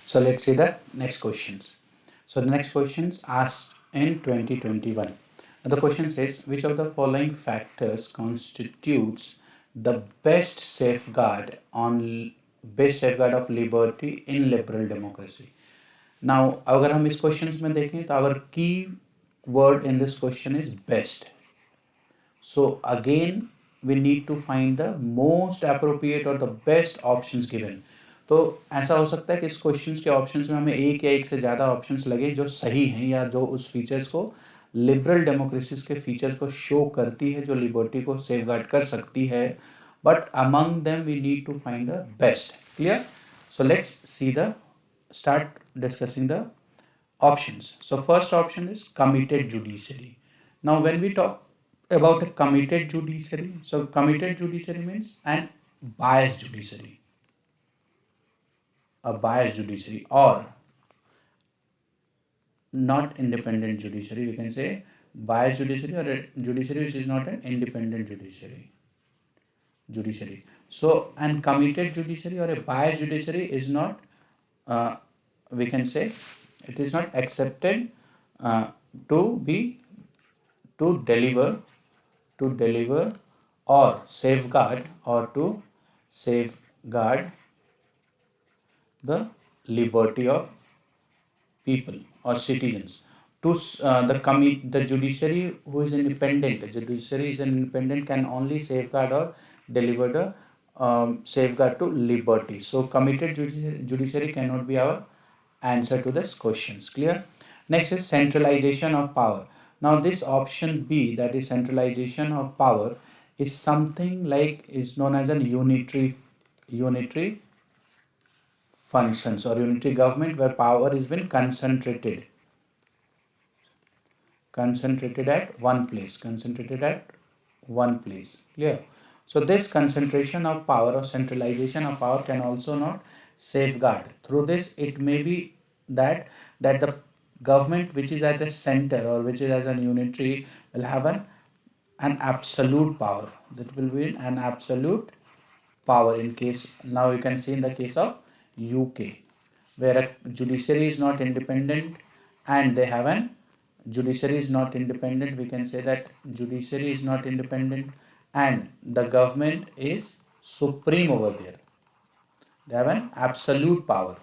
So let's see the next questions. So the next questions asked in 2021. The question says, which of the following factors constitutes the best safeguard of liberty in liberal democracy? Now, अगर हम इस questions में देखें तो our key word in this question is best. So again, we need to find the most appropriate or the best options given. तो ऐसा हो सकता है कि इस क्वेश्चंस के ऑप्शंस में हमें एक या एक से ज़्यादा ऑप्शंस लगे जो सही हैं या जो उस फीचर्स को लिबरल डेमोक्रेसीज के फीचर्स को शो करती है, जो लिबर्टी को सेफगार्ड कर सकती है. But among them we need to find the best. Clear? So let's see the start discussing the options. So first option is committed judiciary. Now when we talk about a committed judiciary, so committed judiciary means an biased judiciary, a biased judiciary, or not independent judiciary. We can say biased judiciary or a judiciary which is not an independent judiciary. So an committed judiciary or a biased judiciary is not, we can say, it is not accepted to be to deliver or safeguard the liberty of people or citizens. To the judiciary who is independent, the judiciary is independent, can only safeguard or deliver the safeguard to liberty. So committed judiciary cannot be our answer to this questions. Clear? Next is centralization of power. Now this option B, that is centralization of power, is something like is known as an unitary functions or unitary government, where power is been concentrated at one place. Clear? So this concentration of power or centralization of power can also not safeguard. Through this, it may be that the government which is at the center or which is as a unitary will have an absolute power. That will be an absolute power. In case, now you can see in the case of UK, where a judiciary is not independent and they have an judiciary is not independent, we can say that judiciary is not independent and the government is supreme over there. They have an absolute power.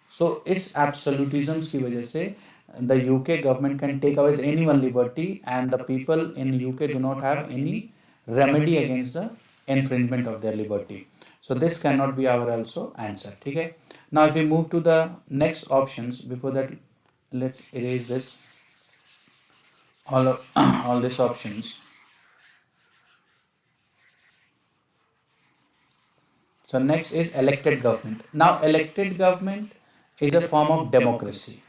So इस absolutisms की वजह से the UK government can take away anyone's liberty and the people in UK do not have any remedy against the infringement of their liberty. So this cannot be our also answer. Okay. Now if we move to the next options, before that let's erase this all these options. So next is elected government. Now elected government is a form of democracy,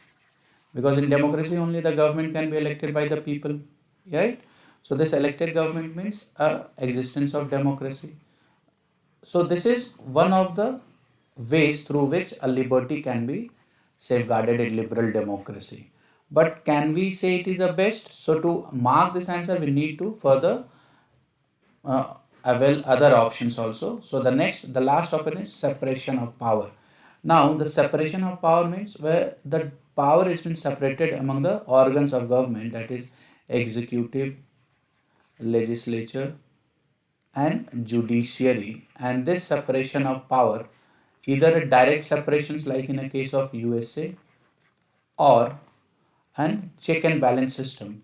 because in democracy only the government can be elected by the people, right? So this elected government means existence of democracy. So this is one of the ways through which a liberty can be safeguarded in liberal democracy. But can we say it is a best? So to mark this answer, we need to further avail other options also. So the last option is separation of power. Now the separation of power means where the power is been separated among the organs of government, that is executive, legislature and judiciary. And this separation of power, either a direct separations like in a case of USA, or an check and balance system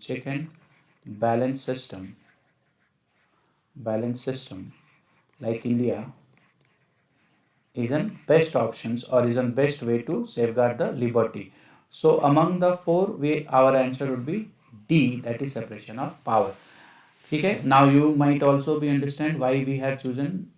like India, is an best options or is an best way to safeguard the liberty. So among the four, our answer would be D, that is separation of power. Okay. Now you might also be understand why we have chosen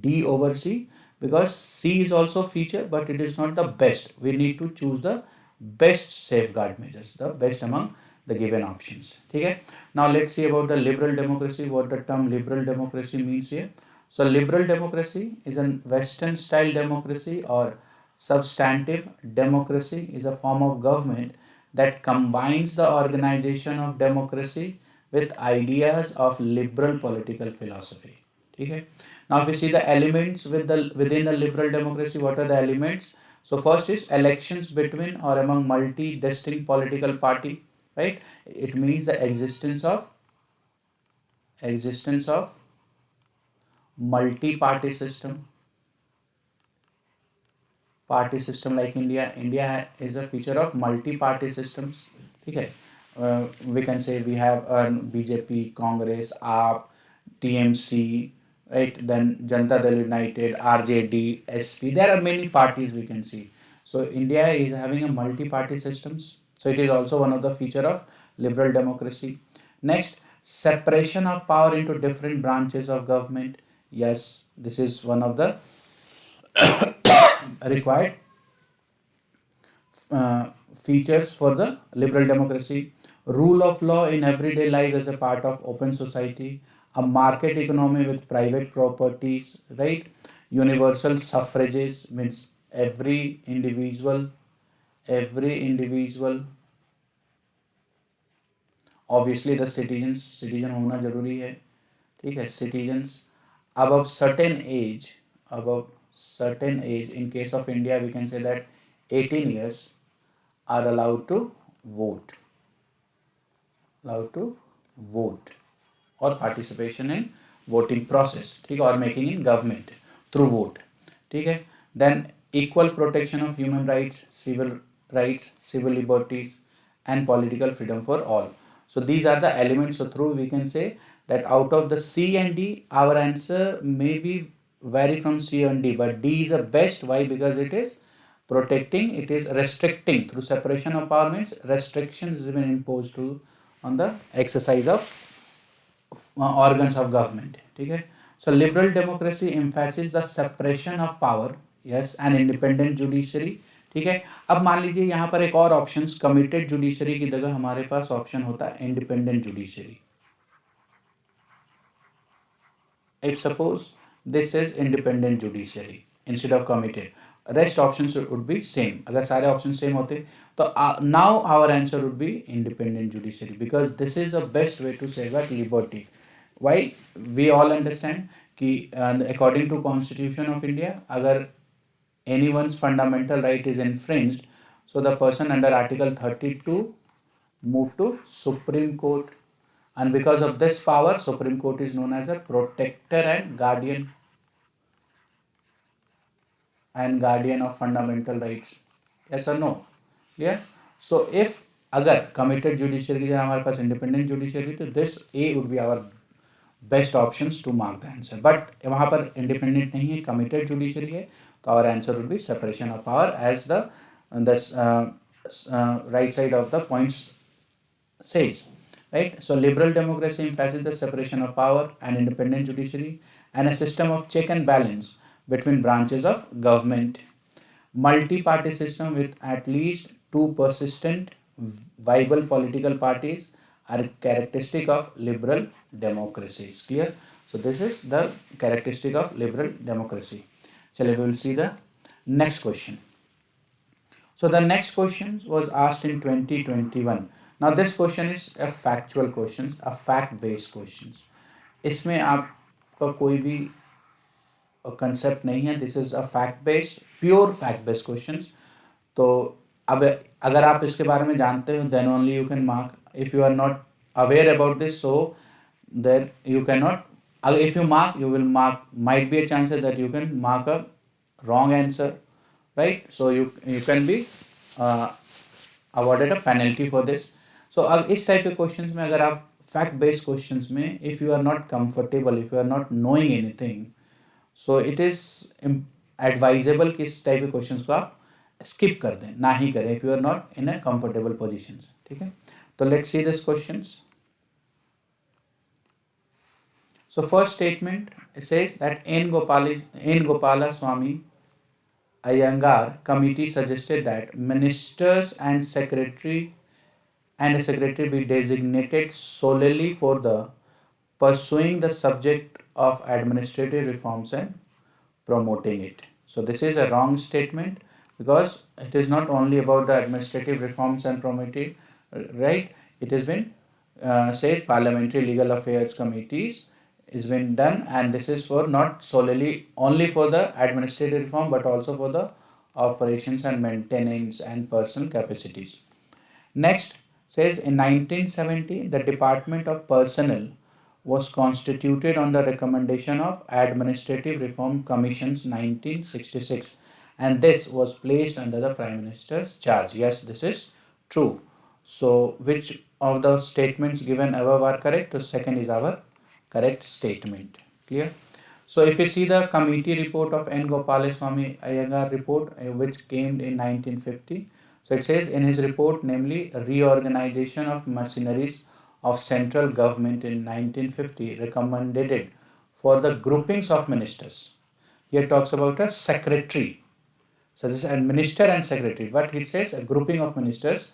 D over C, because C is also feature but it is not the best. We need to choose the best safeguard measures, the best among the given options. Okay. Now let's see about the liberal democracy, what the term liberal democracy means here. So liberal democracy is a Western style democracy or substantive democracy, is a form of government that combines the organization of democracy with ideas of liberal political philosophy. Okay. Now if we see the elements within the liberal democracy, what are the elements? So first is elections between or among multi-distinct political party, right? It means the existence of multi-party system like India is a feature of multi-party systems. Okay, we can say we have BJP, Congress, AAP, TMC, right? Then Janata Dal United, RJD, SP. There are many parties we can see. So India is having a multi-party systems. So it is also one of the feature of liberal democracy. Next, separation of power into different branches of government. Yes, this is one of the required features for the liberal democracy. Rule of law in everyday life as a part of open society, a market economy with private properties, right? Universal suffrages means every individual, obviously the citizen होना जरूरी है, ठीक है, citizens above certain age, above certain age, in case of India we can say that 18 years are vote allowed to vote or participation in voting process, ठीक है, और making in government through vote, ठीक है. Then equal protection of human rights, civil liberties and political freedom for all. So these are the elements. So through we can say that out of the C and D, our answer may be vary from C and D, but D is the best. Why? Because it is protecting, it is restricting. Through separation of power means restrictions has been imposed to on the exercise of organs of government, ठीक है. So liberal democracy emphasizes the separation of power, yes, and independent judiciary, ठीक है. अब मान लीजिए यहाँ पर एक और ऑप्शन, कमिटेड जुडिशरी की जगह हमारे पास ऑप्शन होता है independent judiciary. If suppose this is independent judiciary instead of committed, rest options would be same. अगर सारे options same होते तो now our answer would be independent judiciary, because this is the best way to safeguard liberty. Why? We all understand कि according to Constitution of India, अगर anyone's fundamental right is infringed, so the person under Article 32 move to Supreme Court, and because of this power, Supreme Court is known as a protector and guardian of fundamental rights. Yes or no? Yeah. So if अगर committed judiciary की जगह हमारे पास independent judiciary, तो this A would be our best options to mark the answer. But वहाँ पर independent नहीं है, committed judiciary है, तो our answer would be separation of power, as the right side of the points says, right? So liberal democracy emphasizes the separation of power and independent judiciary and a system of check and balance between branches of government. Multi-party system with at least two persistent viable political parties are characteristic of liberal democracy. Is clear? So this is the characteristic of liberal democracy. So we will see the next question. So the next question was asked in 2021. Now this question is a factual question, a fact-based question. इसमें आपका कोई भी concept नहीं है. This is a fact based, pure fact based question. तो अब अगर आप इसके बारे में जानते हो, then only you can mark. If you are not aware about this, so then you can not. If you mark, you will mark, might be a chances that you can mark a wrong answer, right? So you can be awarded a penalty for this. So अब इस type के questions में अगर आप fact based questions में if you are not comfortable, if you are not knowing anything, so it is advisable कि इस type के क्वेश्चंस को आप स्किप कर दें, ना ही करें, if you are not in a comfortable position. ठीक है, तो let's see this questions. So first statement, it says that N. Gopala Swamy Iyengar committee suggested that ministers and a secretary be designated solely for the pursuing the subject of administrative reforms and promoting it. So this is a wrong statement, because it is not only about the administrative reforms and promoting, right? It has been said parliamentary legal affairs committees is been done, and this is for not solely only for the administrative reform, but also for the operations and maintenance and personal capacities. Next says in 1970 the Department of Personnel was constituted on the recommendation of Administrative Reform Commission's 1966, and this was placed under the Prime Minister's charge. Yes, this is true. So which of the statements given above are correct? The second is our correct statement. Clear? So if you see the committee report of N. Gopaleswamy Iyengar report, which came in 1950, so it says in his report, namely reorganization of machineries of central government in 1950, recommended it for the groupings of ministers. Here talks about a secretary, such as a minister and secretary, but it says a grouping of ministers,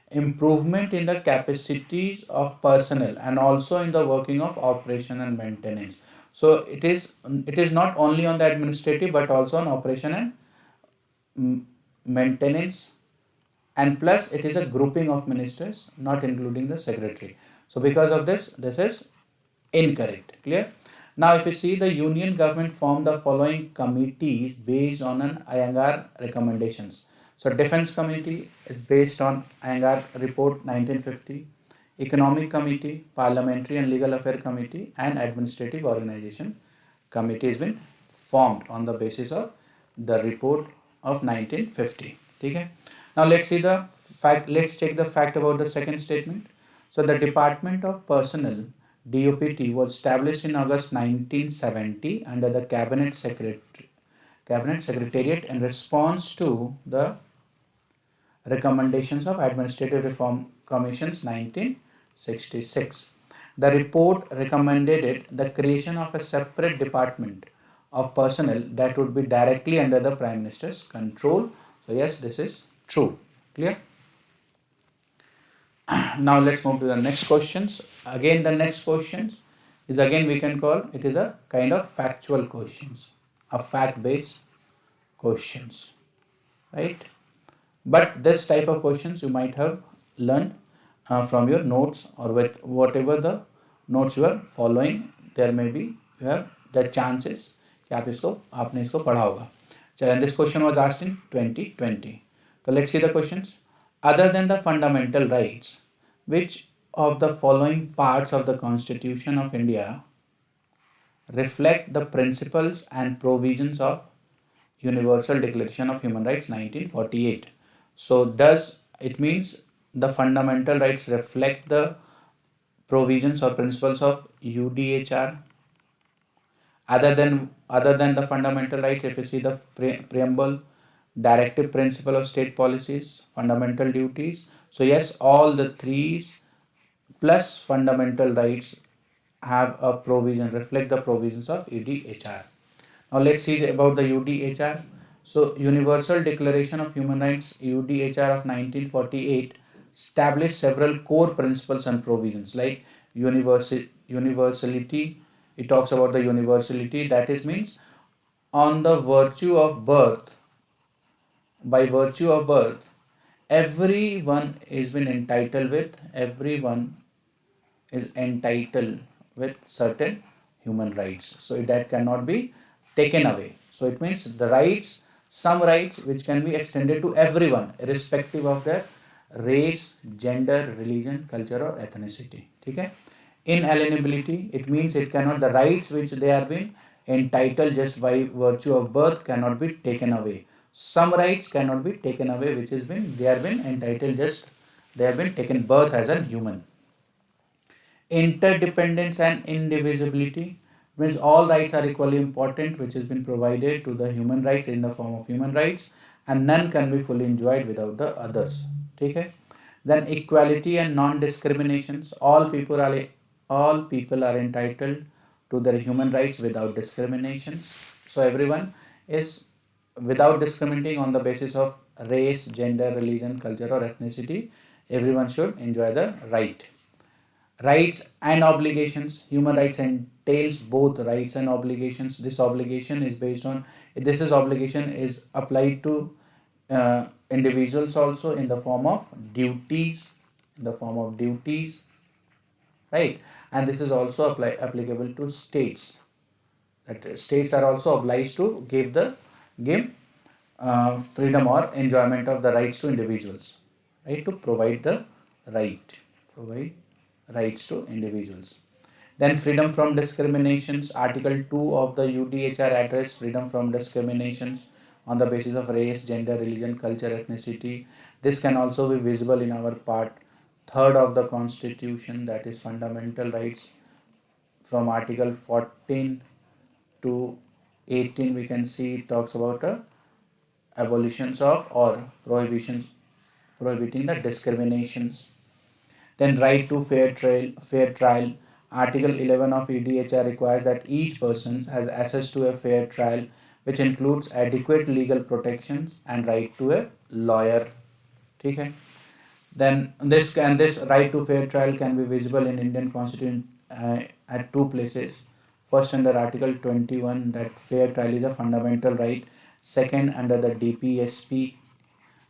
improvement in the capacities of personnel, and also in the working of operation and maintenance. So it is not only on the administrative but also on operation and maintenance, and plus it is a grouping of ministers, not including the secretary. So because of this is incorrect. Clear? Now if you see, the union government formed the following committees based on an Iyengar recommendations. So defense committee is based on Iyengar report 1950, economic committee, parliamentary and legal affair committee, and administrative organization committee has been formed on the basis of the report of 1950. Okay? Now let's see the fact. Let's check the fact about the second statement. So the Department of Personnel DOPT was established in August 1970 under the Cabinet Secretariat in response to the recommendations of Administrative Reform Commission's 1966. The report recommended the creation of a separate department of personnel that would be directly under the Prime Minister's control. So yes, this is true. Clear? Now let's move to the next questions. Again, the next questions is, again we can call it is a kind of factual questions, a fact-based questions, right? But this type of questions you might have learned from your notes, or with whatever the notes you are following. There may be you have the chances कि आपने इसको पढ़ा होगा. चलिए, this question was asked in 2020. So let's see the questions. Other than the fundamental rights, which of the following parts of the Constitution of India reflect the principles and provisions of Universal Declaration of Human Rights 1948? So does it means the fundamental rights reflect the provisions or principles of UDHR? Other than the fundamental rights, if you see the preamble, directive principle of state policies, fundamental duties. So yes, all the three plus fundamental rights have a provision, reflect the provisions of UDHR. Now let's see about the UDHR. So Universal Declaration of Human Rights UDHR of 1948 established several core principles and provisions like universality. It talks about the universality, that is means on the virtue of birth, by virtue of birth, everyone is entitled with certain human rights, so that cannot be taken away. So it means the rights, some rights which can be extended to everyone irrespective of their race, gender, religion, culture or ethnicity. Okay? Inalienability, it means it cannot, the rights which they are being entitled just by virtue of birth cannot be taken away. Some rights cannot be taken away, which has been, they have been entitled just, they have been taken birth as a human. Interdependence and indivisibility means all rights are equally important, which has been provided to the human rights in the form of human rights, and none can be fully enjoyed without the others. Okay? Then equality and non-discriminations. All people are entitled to their human rights without discriminations. So everyone is without discriminating on the basis of race, gender, religion, culture or ethnicity. Everyone should enjoy the right. Rights and obligations. Human rights entails both rights and obligations. This obligation is based on, obligation is applied to individuals also in the form of duties, right? And this is also applicable to states. That states are also obliged to give freedom or enjoyment of the rights to individuals, right? To provide the provide rights to individuals. Then freedom from discriminations. Article 2 of the UDHR address freedom from discriminations on the basis of race, gender, religion, culture, ethnicity. This can also be visible in our part 3rd of the Constitution, that is fundamental rights, from Article 14 to 18. We can see it talks about abolitions of or prohibitions, prohibiting the discriminations. Then right to fair trial. Article 11 of EDHR requires that each person has access to a fair trial, which includes adequate legal protections and right to a lawyer. Okay. Then this right to fair trial can be visible in Indian Constitution at two places. First, under Article 21, that fair trial is a fundamental right. Second, under the DPSP,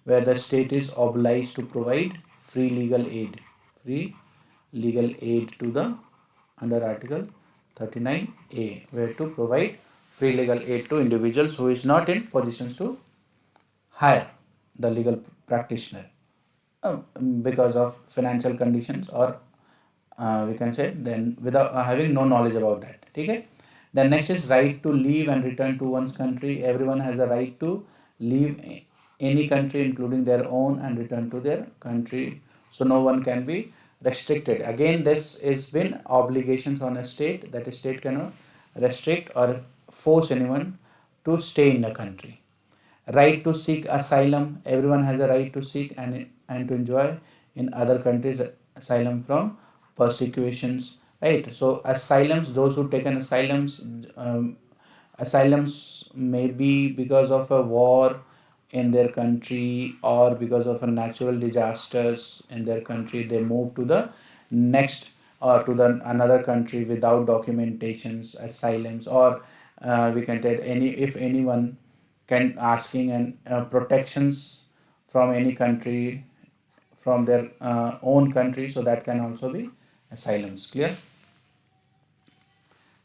where the state is obliged to provide free legal aid. Free legal aid to the, under Article 39A, where to provide free legal aid to individuals who is not in positions to hire the legal practitioner uh, because of financial conditions, or we can say then without having no knowledge about that. Okay. Then next is right to leave and return to one's country. Everyone has a right to leave any country including their own and return to their country, so no one can be restricted. Again, this is been obligations on a state, that a state cannot restrict or force anyone to stay in a country. Right to seek asylum. Everyone has a right to seek and to enjoy in other countries asylum from persecutions. Right. So asylums, those who taken asylums, asylums may be because of a war in their country or because of a natural disasters in their country. They move to the next or to the another country without documentations, asylums, or we can take any, if anyone can asking and protections from any country, from their own country, so that can also be asylums. Clear?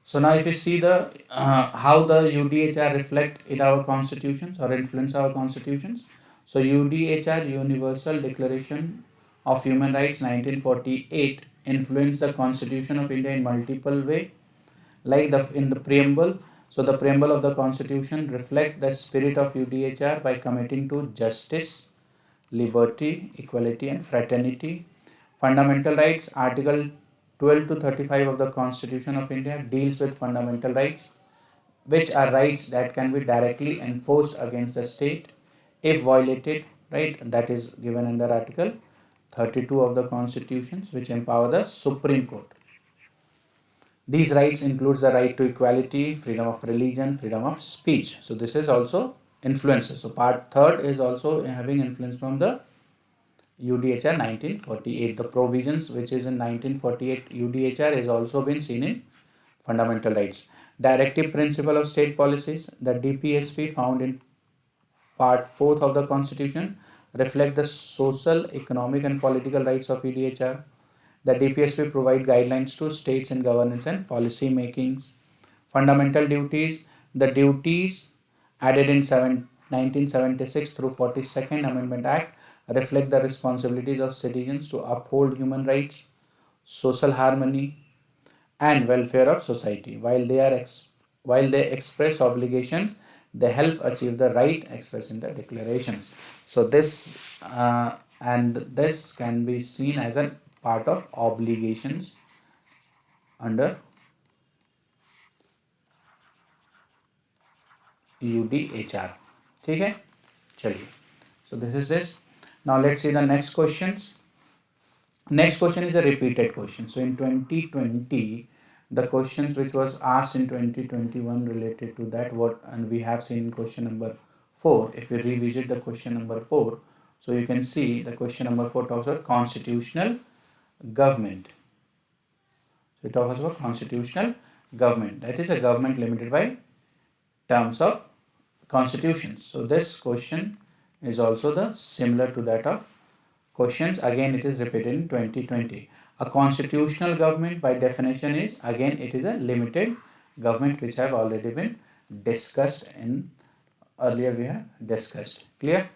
So now if you see the how the UDHR reflect in our constitutions or influence our constitutions. So UDHR, Universal Declaration of Human Rights 1948, influenced the Constitution of India in multiple way, like the in the preamble. So the preamble of the Constitution reflect the spirit of UDHR by committing to justice, liberty, equality, and fraternity. Fundamental rights. Article 12 to 35 of the Constitution of India deals with fundamental rights, which are rights that can be directly enforced against the state if violated. Right, that is given under Article 32 of the Constitution, which empower the Supreme Court. These rights includes the right to equality, freedom of religion, freedom of speech. So this is also influences. So part third is also having influence from the UDHR 1948. The provisions which is in 1948 UDHR is also been seen in fundamental rights. Directive principle of state policies. The DPSP found in part 4th of the Constitution reflect the social, economic and political rights of UDHR. The DPSP provide guidelines to states in governance and policy makings. Fundamental duties. The duties added in 1976 through 42nd Amendment Act reflect the responsibilities of citizens to uphold human rights, social harmony, and welfare of society. While they express obligations, they help achieve the right expressed in the declarations. So this can be seen as a part of obligations under UDHR. ठीक है, चलिए. So this is this. Now let's see the next questions. Next question is a repeated question. So in 2020, the questions which was asked in 2021 related to that, what, and we have seen question number 4. If we revisit the question number 4, so you can see the question number 4 talks about constitutional government. So it talks about constitutional government. That is a government limited by terms of constitutions. So this question is also the similar to that of questions. Again, it is repeated in 2020. A constitutional government by definition is, again, it is a limited government, which have already been discussed in earlier we have discussed. Clear?